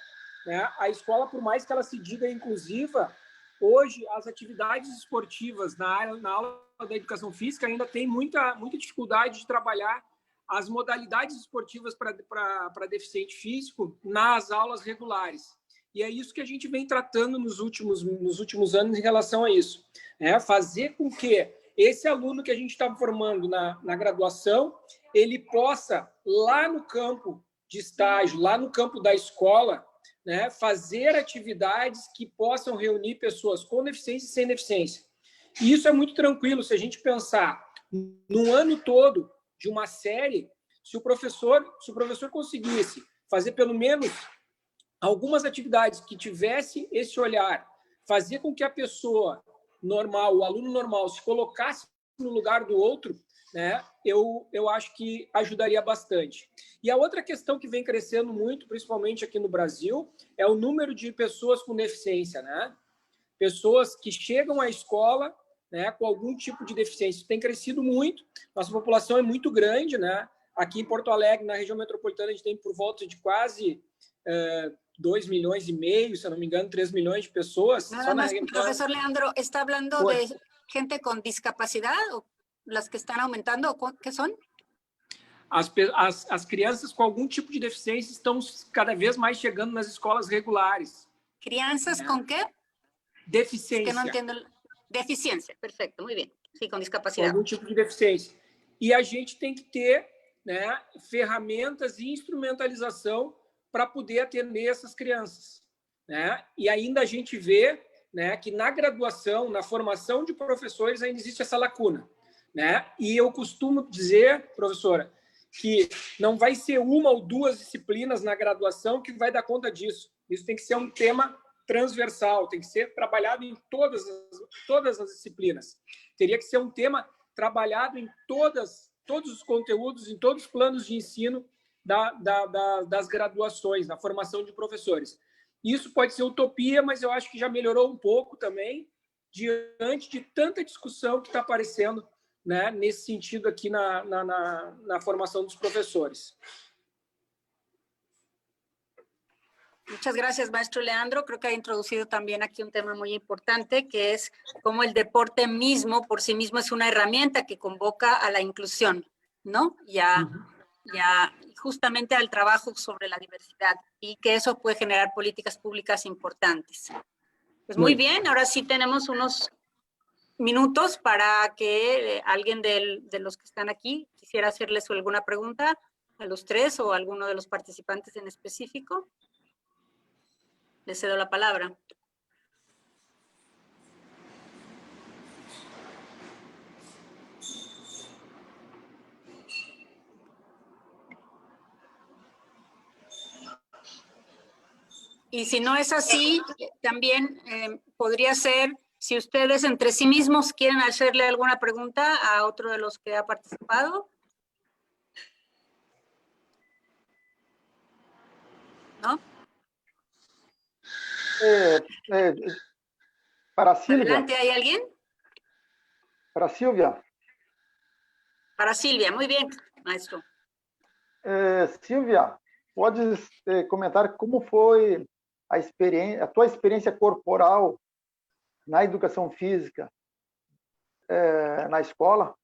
S5: né, a escola, por mais que ela se diga inclusiva, hoje as atividades esportivas na aula da educação física ainda tem muita dificuldade de trabalhar as modalidades esportivas para deficiente físico nas aulas regulares. E é isso que a gente vem tratando nos últimos anos em relação a isso. Fazer com que esse aluno que a gente está formando na graduação, ele possa, lá no campo de estágio, lá no campo da escola, né, fazer atividades que possam reunir pessoas com deficiência e sem deficiência. E isso é muito tranquilo, se a gente pensar no ano todo de uma série, se o professor conseguisse fazer pelo menos algumas atividades que tivesse esse olhar, fazer com que a pessoa normal, o aluno normal, se colocasse no lugar do outro, né, eu acho que ajudaria bastante. E a outra questão que vem crescendo muito, principalmente aqui no Brasil, é o número de pessoas com deficiência, né? Pessoas que chegam à escola, né, com algum tipo de deficiência. Isso tem crescido muito, nossa população é muito grande, né? Aqui em Porto Alegre, na região metropolitana, a gente tem por volta de quase 2,5 milhões, se eu não me engano, 3 milhões de pessoas.
S2: Nada más, profesor Leandro, ¿está hablando de gente con discapacidad o las que están aumentando o qué son?
S5: As crianças com algum tipo de deficiência estão cada vez mais chegando nas escolas regulares.
S2: ¿Crianças con qué?
S5: Deficiência.
S2: Es que no entiendo. Deficiência, perfeito, muito bem. Sim, com discapacidade.
S5: Com algum tipo de deficiência. E a gente tem que ter, né, ferramentas e instrumentalização para poder atender essas crianças, né? E ainda a gente vê, né, que na graduação, na formação de professores, ainda existe essa lacuna. né? E eu costumo dizer, professora, que não vai ser uma ou duas disciplinas na graduação que vai dar conta disso. Isso tem que ser um tema transversal, tem que ser trabalhado em todas as disciplinas. Teria que ser um tema trabalhado em todos os conteúdos, em todos os planos de ensino das graduações, na formação de professores. Isso pode ser utopia, mas eu acho que já melhorou um pouco também, diante de tanta discussão que está aparecendo, né, nesse sentido aqui na formação dos profesores.
S2: Muchas gracias, maestro Leandro. Creo que ha introducido también aquí un tema muy importante, que es cómo el deporte mismo, por sí mismo, es una herramienta que convoca a la inclusión, ¿no? Justamente al trabajo sobre la diversidad, y que eso puede generar políticas públicas importantes. Pues muy bien, ahora sí tenemos unos minutos para que alguien de los que están aquí quisiera hacerles alguna pregunta a los tres o a alguno de los participantes en específico. Le cedo la palabra. Y si no es así, también podría ser, si ustedes entre sí mismos quieren hacerle alguna pregunta a otro de los que ha participado. ¿No?
S4: Para Silvia.
S2: Adelante, ¿hay alguien?
S4: Para Silvia.
S2: Para Silvia, muy bien, maestro.
S4: Silvia, podes comentar como foi a tua experiência corporal na educação física na escola?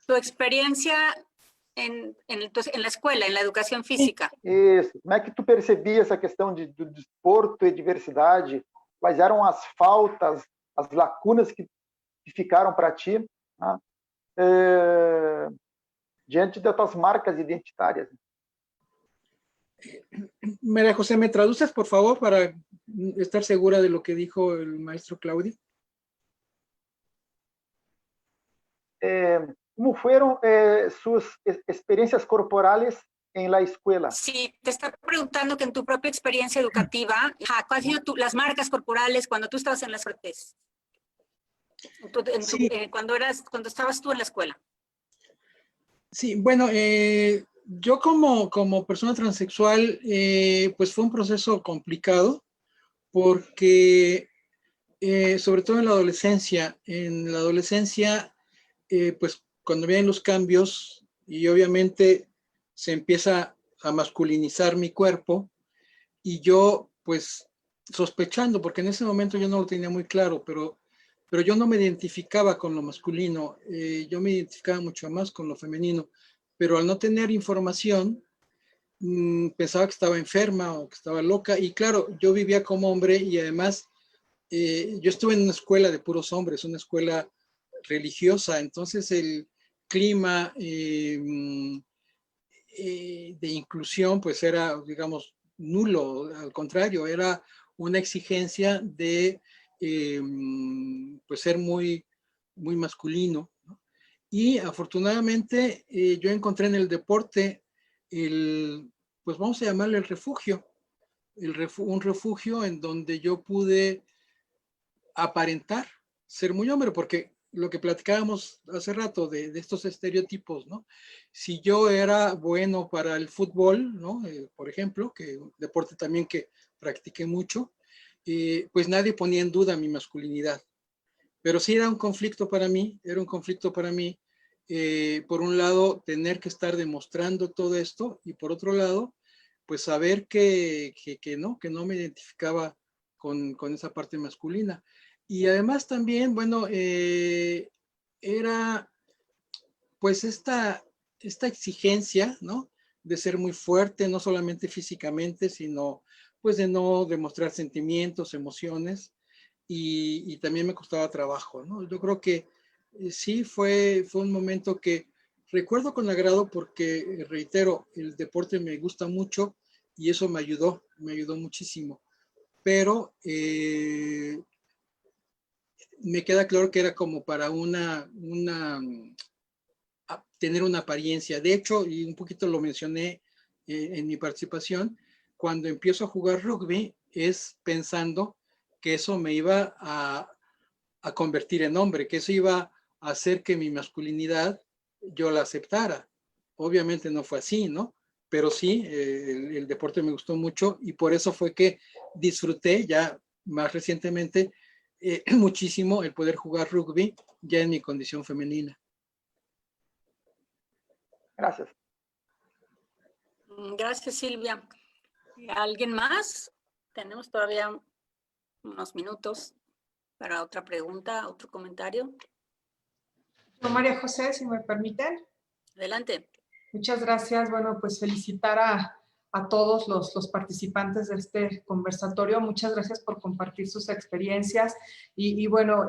S2: Tu experiencia en la escuela, en la educación física.
S4: Isso. Como é que tu percebia essa questão do desporto e diversidade? Quais eram as faltas, as lacunas que ficaram para ti, né? Diante das tuas marcas identitárias?
S3: María José, ¿me traduces, por favor, para estar segura de lo que dijo el maestro Claudio?
S4: ¿Cómo fueron sus experiencias corporales en la escuela?
S2: Sí, te está preguntando que en tu propia experiencia educativa, ¿cuáles han sido las marcas corporales cuando tú estabas en las artes?
S3: Sí.
S2: Cuando estabas tú en la escuela.
S3: Sí, bueno, yo como persona transexual, pues fue un proceso complicado porque, sobre todo en la adolescencia, pues cuando vienen los cambios y obviamente se empieza a masculinizar mi cuerpo y yo pues sospechando, porque en ese momento yo no lo tenía muy claro, pero yo no me identificaba con lo masculino, yo me identificaba mucho más con lo femenino, pero al no tener información, pensaba que estaba enferma o que estaba loca, y claro, yo vivía como hombre y además yo estuve en una escuela de puros hombres, una escuela religiosa, entonces el clima de inclusión pues era, digamos, nulo, al contrario, era una exigencia de pues ser muy masculino, ¿no? Y afortunadamente yo encontré en el deporte pues vamos a llamarle el refugio, un refugio en donde yo pude aparentar ser muy hombre, porque lo que platicábamos hace rato de estos estereotipos, ¿no? Si yo era bueno para el fútbol, ¿no? Por ejemplo, que un deporte también que practiqué mucho, pues nadie ponía en duda mi masculinidad. Pero sí era un conflicto para mí, por un lado, tener que estar demostrando todo esto, y por otro lado, pues saber que no me identificaba con esa parte masculina. Y además también, bueno, era pues esta exigencia, ¿no? De ser muy fuerte, no solamente físicamente, sino pues de no demostrar sentimientos, emociones, y también me costaba trabajo, ¿no? Yo creo que sí fue un momento que recuerdo con agrado porque, reitero, el deporte me gusta mucho y eso me ayudó muchísimo. Pero me queda claro que era como para tener una apariencia. De hecho, y un poquito lo mencioné en mi participación, cuando empiezo a jugar rugby es pensando que eso me iba a convertir en hombre, que eso iba a hacer que mi masculinidad yo la aceptara. Obviamente no fue así, ¿no? Pero sí, el deporte me gustó mucho y por eso fue que disfruté ya más recientemente muchísimo el poder jugar rugby ya en mi condición femenina.
S4: Gracias.
S2: Gracias, Silvia. ¿Alguien más? Tenemos todavía unos minutos para otra pregunta, otro comentario.
S1: María José, si me permiten.
S2: Adelante.
S1: Muchas gracias. Bueno, pues felicitar a todos los participantes de este conversatorio. Muchas gracias por compartir sus experiencias. Y bueno,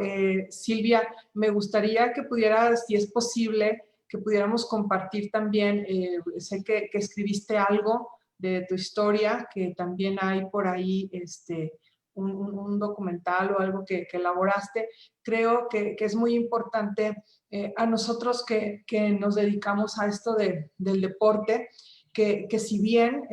S1: Silvia, me gustaría que pudieras, si es posible, que pudiéramos compartir también, sé que escribiste algo de tu historia, que también hay por ahí un documental o algo que elaboraste. Creo que es muy importante a nosotros que nos dedicamos a esto del deporte, que si bien,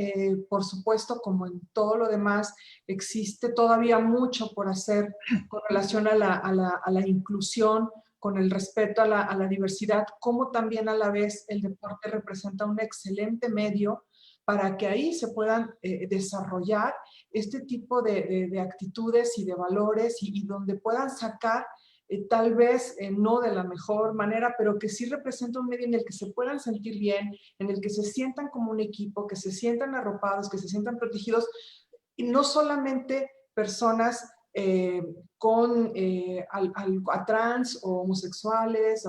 S1: por supuesto, como en todo lo demás, existe todavía mucho por hacer con relación a la inclusión, con el respeto a la diversidad, como también a la vez el deporte representa un excelente medio para que ahí se puedan desarrollar este tipo de actitudes y de valores y donde puedan sacar tal vez no de la mejor manera, pero que sí representa un medio en el que se puedan sentir bien, en el que se sientan como un equipo, que se sientan arropados, que se sientan protegidos, y no solamente personas a trans o homosexuales,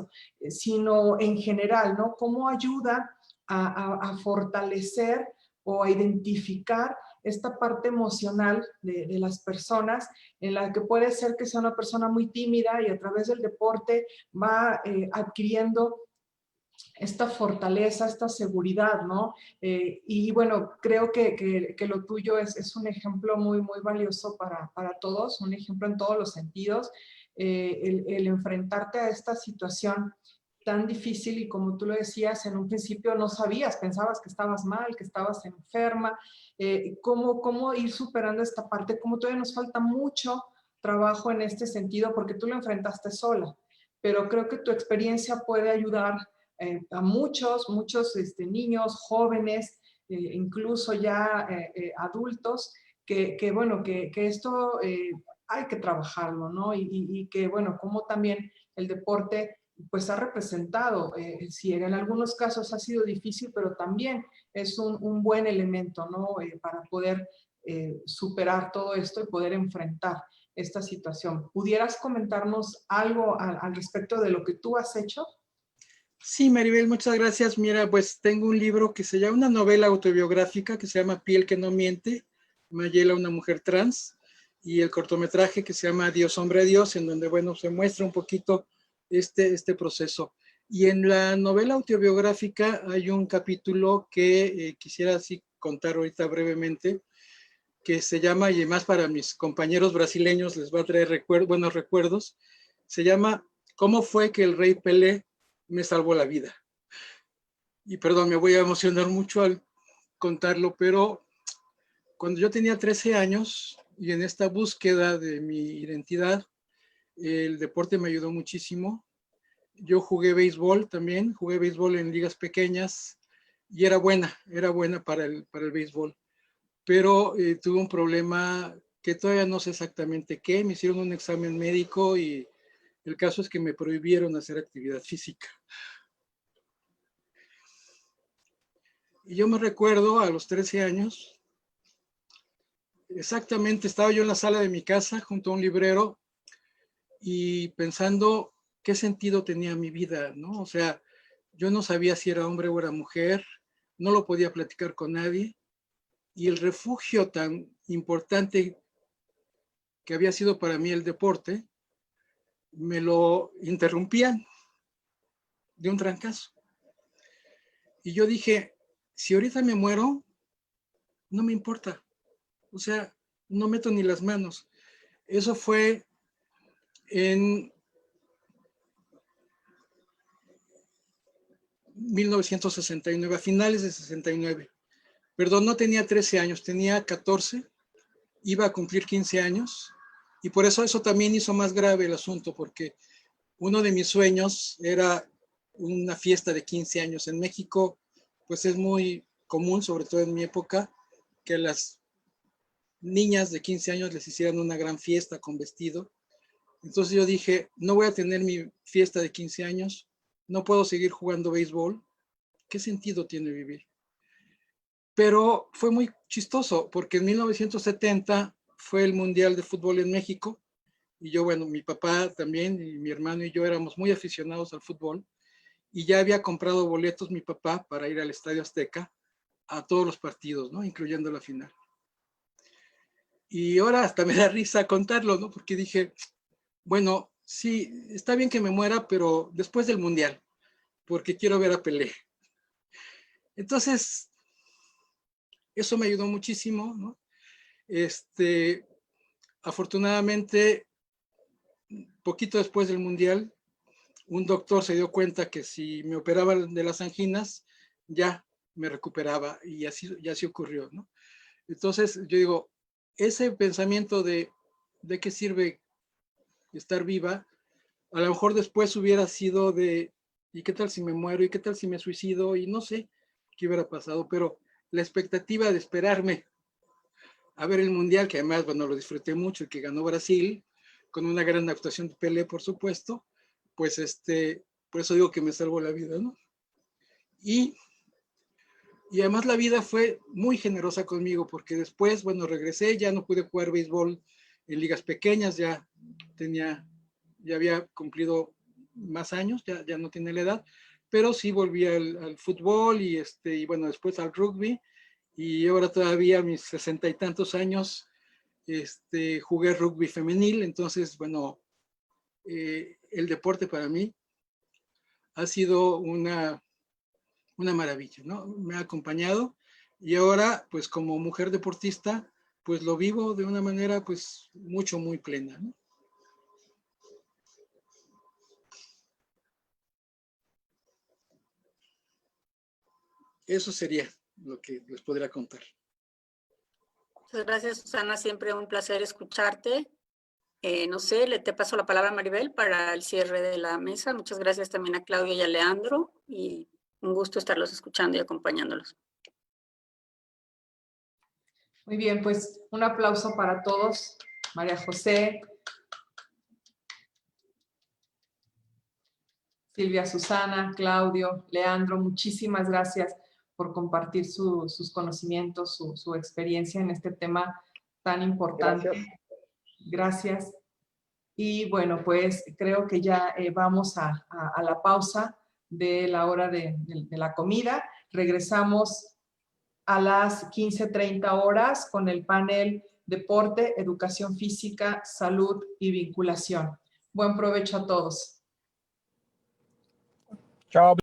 S1: sino en general, ¿no? ¿Cómo ayuda a fortalecer o a identificar esta parte emocional de las personas, en la que puede ser que sea una persona muy tímida y a través del deporte va adquiriendo esta fortaleza, esta seguridad, ¿no? Y bueno, creo que lo tuyo es un ejemplo muy, muy valioso para todos, un ejemplo en todos los sentidos. El enfrentarte a esta situación tan difícil y como tú lo decías, en un principio no sabías, pensabas que estabas mal, que estabas enferma, cómo ir superando esta parte, cómo todavía nos falta mucho trabajo en este sentido, porque tú lo enfrentaste sola, pero creo que tu experiencia puede ayudar a muchos niños, jóvenes, incluso ya adultos, bueno, que esto hay que trabajarlo, ¿no? Y que, bueno, como también el deporte pues ha representado, si en algunos casos ha sido difícil, pero también es un buen elemento, ¿no? Para poder superar todo esto y poder enfrentar esta situación. ¿Pudieras comentarnos algo al respecto de lo que tú has hecho?
S3: Sí, Maribel, muchas gracias. Mira, pues tengo un libro que se llama, una novela autobiográfica que se llama Piel que no miente, Mayela, una mujer trans, y el cortometraje que se llama Dios, hombre, Dios, en donde, bueno, se muestra un poquito este proceso. Y en la novela autobiográfica hay un capítulo que quisiera así contar ahorita brevemente, que se llama, y además para mis compañeros brasileños les va a traer buenos recuerdos, se llama ¿Cómo fue que el rey Pelé me salvó la vida? Y perdón, me voy a emocionar mucho al contarlo, pero cuando yo tenía 13 años y en esta búsqueda de mi identidad, el deporte me ayudó muchísimo. Yo jugué béisbol también, jugué béisbol en ligas pequeñas y era buena para el béisbol. Pero tuve un problema que todavía no sé exactamente qué. Me hicieron un examen médico y el caso es que me prohibieron hacer actividad física. Y yo me recuerdo a los 13 años, exactamente estaba yo en la sala de mi casa junto a un librero y pensando qué sentido tenía mi vida, ¿no? O sea, yo no sabía si era hombre o era mujer, no lo podía platicar con nadie y el refugio tan importante que había sido para mí el deporte, me lo interrumpían de un trancazo. Y yo dije, si ahorita me muero, no me importa. O sea, no meto ni las manos. Eso fue en 1969, a finales de 69. Perdón, no tenía 13 años, tenía 14, iba a cumplir 15 años, y por eso también hizo más grave el asunto, porque uno de mis sueños era una fiesta de 15 años. En México, pues es muy común, sobre todo en mi época, que las niñas de 15 años les hicieran una gran fiesta con vestido. Entonces yo dije, no voy a tener mi fiesta de 15 años, no puedo seguir jugando béisbol, ¿qué sentido tiene vivir? Pero fue muy chistoso, porque en 1970 fue el Mundial de Fútbol en México, y yo, bueno, mi papá también, y mi hermano y yo éramos muy aficionados al fútbol, y ya había comprado boletos mi papá para ir al Estadio Azteca a todos los partidos, ¿no? Incluyendo la final. Y ahora hasta me da risa contarlo, ¿no? Porque dije, bueno, sí, está bien que me muera, pero después del Mundial, porque quiero ver a Pelé. Entonces, eso me ayudó muchísimo, ¿no? Afortunadamente, poquito después del Mundial, un doctor se dio cuenta que si me operaban de las anginas, ya me recuperaba, y así ocurrió, ¿no? Entonces, yo digo, ese pensamiento de qué sirve estar viva, a lo mejor después hubiera sido de, ¿y qué tal si me muero? ¿Y qué tal si me suicido? Y no sé qué hubiera pasado, pero la expectativa de esperarme a ver el Mundial, que además, bueno, lo disfruté mucho, y que ganó Brasil, con una gran actuación de Pelé, por supuesto, pues por eso digo que me salvó la vida, ¿no? Y además la vida fue muy generosa conmigo, porque después, bueno, regresé, ya no pude jugar béisbol en ligas pequeñas, ya había cumplido más años, ya no tiene la edad, pero sí volví al fútbol, y bueno, después al rugby, y ahora todavía a mis 60 y tantos años jugué rugby femenil. Entonces, bueno, el deporte para mí ha sido una maravilla, ¿no? Me ha acompañado, y ahora, pues como mujer deportista, pues lo vivo de una manera, pues muy plena, ¿no? Eso sería lo que les podría contar.
S2: Muchas gracias, Susana. Siempre un placer escucharte. No sé, te paso la palabra a Maribel para el cierre de la mesa. Muchas gracias también a Claudia y a Leandro, y un gusto estarlos escuchando y acompañándolos.
S1: Muy bien, pues un aplauso para todos. María José, Silvia, Susana, Claudio, Leandro, muchísimas gracias por compartir sus conocimientos, su experiencia en este tema tan importante. Gracias. Y bueno, pues creo que ya vamos a la pausa de la hora de la comida. Regresamos a las 15:30 horas con el panel Deporte, Educación Física, Salud y Vinculación. Buen provecho a todos.
S5: Chao.